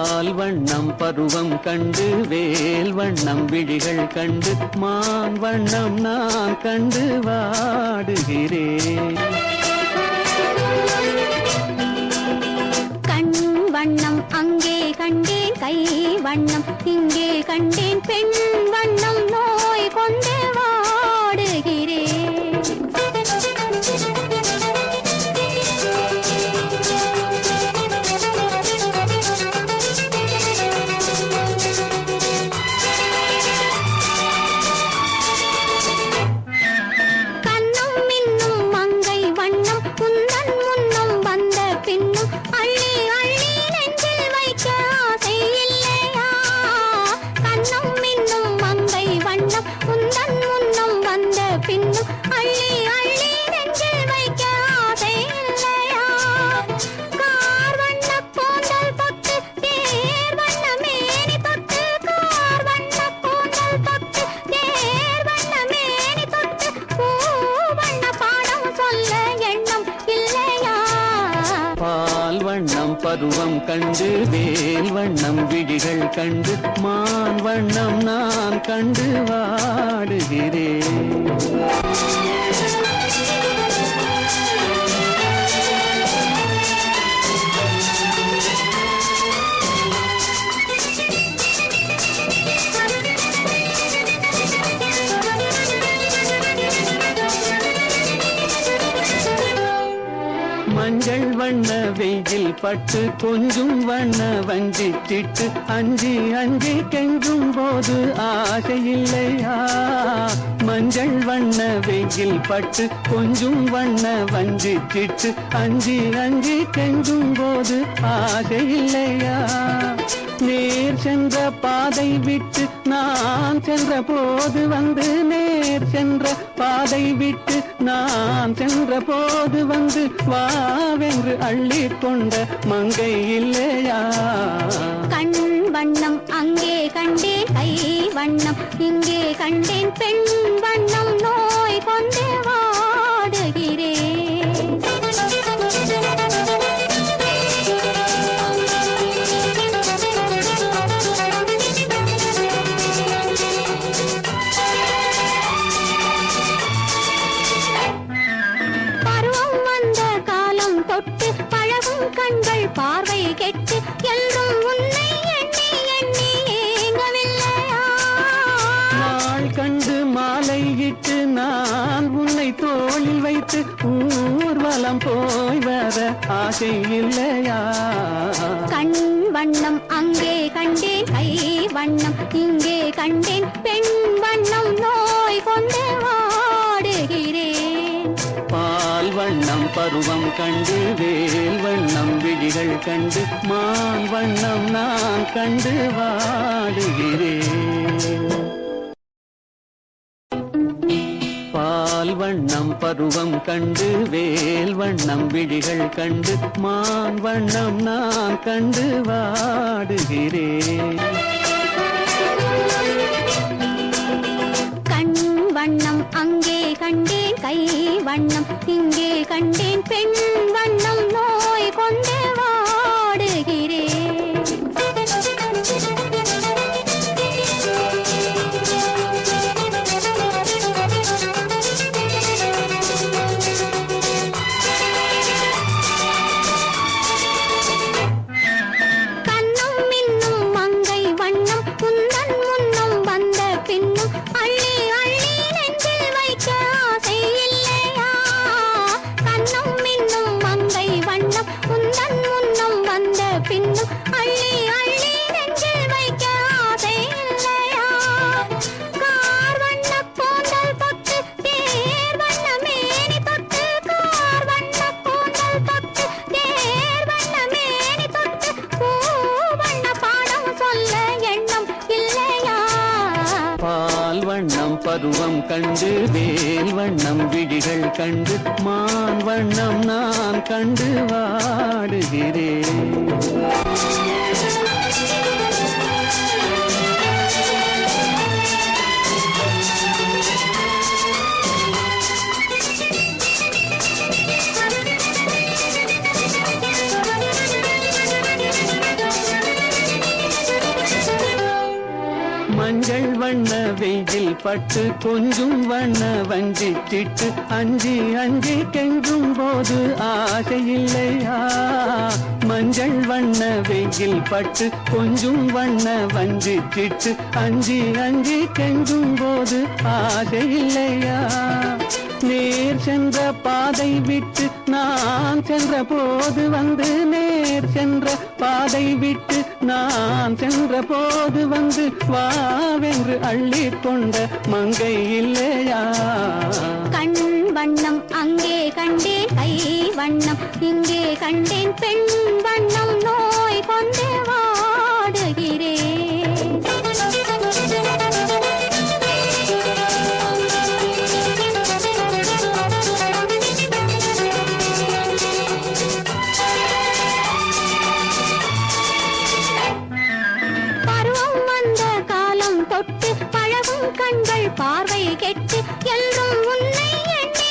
பால் வண்ணம் பருவம் கண்டு வேல் வண்ணம் விழிகள் கண்டு மான் வண்ணம் நான் கண்டு வாடுகிறேன். கண் வண்ணம் அங்கே கண்டேன், கை வண்ணம் இங்கே கண்டேன், பெண் வண்ணம் நோய் கொண்டு வாடுகிறேன். பருவம் கண்டு வேல் வண்ணம் விழிகள் கண்டு மான் வண்ணம் நான் கண்டு வாடுகிறேன். மஞ்சள் வண்ண வெயில் பட்டு கொஞ்சம் வண்ண வஞ்சி சிட்டு அஞ்சி அஞ்சி கெஞ்சும் போது ஆசை இல்லையா? மஞ்சள் வண்ண வெயில் பட்டு கொஞ்சம் வண்ண வஞ்சி சிட்டு அஞ்சி அஞ்சி கெஞ்சும் போது ஆசை இல்லையா? நேர் சென்ற பாதை விட்டு நான் சென்ற போது வந்து நேர் சென்ற பாதை விட்டு நான் சென்ற போது வந்து வாவென்று அள்ளி கொண்ட மங்கை இல்லையா? கண் வண்ணம் அங்கே கண்டேன், கை வண்ணம் இங்கே கண்டேன், பெண் வண்ணம் நோய் கொண்டு வாடுகிறேன். கண்கள் பார்வை கெட்டு எல்லும் உன்னை எண்ணி எண்ணி ஏங்கவில்லையா? நாள் கண்டு மாலை இட்டு நான் உன்னை தோளில் வைத்து ஊர்வலம் போய் வர ஆசை இல்லையா? கண் வண்ணம் அங்கே கண்டேன், கை வண்ணம் இங்கே கண்டேன், பெண் வண்ணம் நோய் கொண்டு வாடுகிறேன். பால் வண்ணம் பருவம் கண்டு வேல் வண்ணம் விழிகள் கண்டு மான் வண்ணம் நான் கண்டு வாடுகிறேன். பால் வண்ணம் பருவம் கண்டு வேல் வண்ணம் விழிகள் கண்டு மான் வண்ணம் நான் கண்டு வாடுகிறேன். கண் வண்ணம் அங்கே கண்டேன், கை வண்ணம் இங்கே கண்டேன், பெண் வண்ணம் நோய் கொண்டு வாடுகிறேன். கண்ணும் மின்னும் மங்கை வண்ணம் உந்தன் முன்னும் வந்த பின்னும் அள்ளி அள்ளி நெஞ்சில் வைக்க ஆசை இல்லையா? கண்ணும் மின்னும் மங்கை வண்ணம் உந்தன் முன்னும் வந்த பின்னும் அள்ளி அள்ளி நெஞ்சில் வைக்க ஆசை இல்லையா? கார் வண்ண கூந்தல் தொட்டு தேர் வண்ண மேனி தொட்டு, கார் வண்ண கூந்தல் தொட்டு தேர் வண்ண மேனி தொட்டு பூ வண்ண பாடம் சொல்ல எண்ணம் இல்லையா? பால் வண்ணம் பருவம் கண்டு வேல் வண்ணம் விழிகள் கண்டு மான் வண்ணம் நான் கண்டு வாடுகிறேன். மஞ்சள் வண்ண வெயில் பட்டு கொஞ்சும் வண்ண வஞ்சி சிட்டு அஞ்சி அஞ்சி கெஞ்சும் போது ஆசை இல்லையா மஞ்சள் வண்ண வெயில் பட்டு கொஞ்சும் வண்ண வஞ்சி சிட்டு அஞ்சி அஞ்சி கெஞ்சும் போது ஆசை இல்லையா நேர் சென்ற பாதை விட்டு நான் சென்ற போது வந்து நேர் சென்ற பாதை விட்டு நான் சென்ற போது வந்து வாவென்று அள்ளி கொண்ட மங்கை இல்லையா கண் வண்ணம் அங்கே கண்டேன் கை வண்ணம் இங்கே கண்டேன் பெண் வண்ணம் நோய் கொண்டு வாடுகிறேன் தொட்டு பழகும் கண்கள் பார்வை கெட்டு எல்லோரும் உன்னை எண்ணி